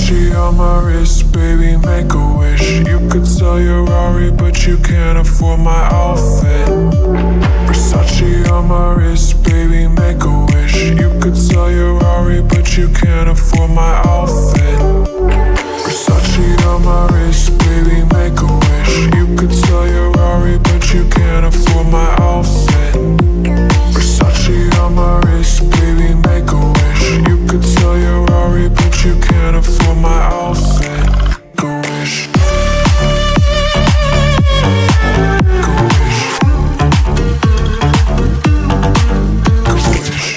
Versace on my wrist, baby, make a wish. You could sell your Rari, but you can't afford my outfit. Versace on my wrist, baby, make a wish. You could sell your Rari, but you can't afford my outfit. Versace on my wrist, baby, make a wish. You could sell your Rari, but you can't afford my outfit. Versace on my wrist, baby, make a wish. You could sell your Rari, but you can't afford my outfit. Go wish. Go wish. Go wish.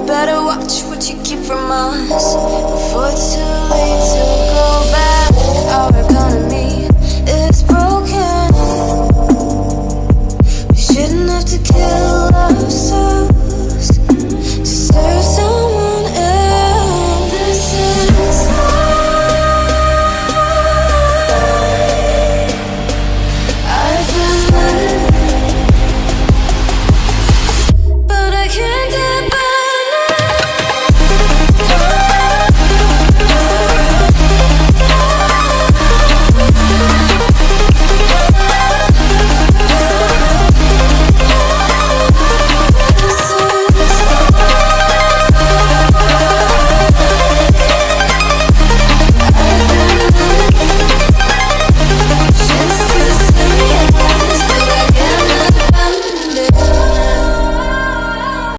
Better watch what you keep from us before it's too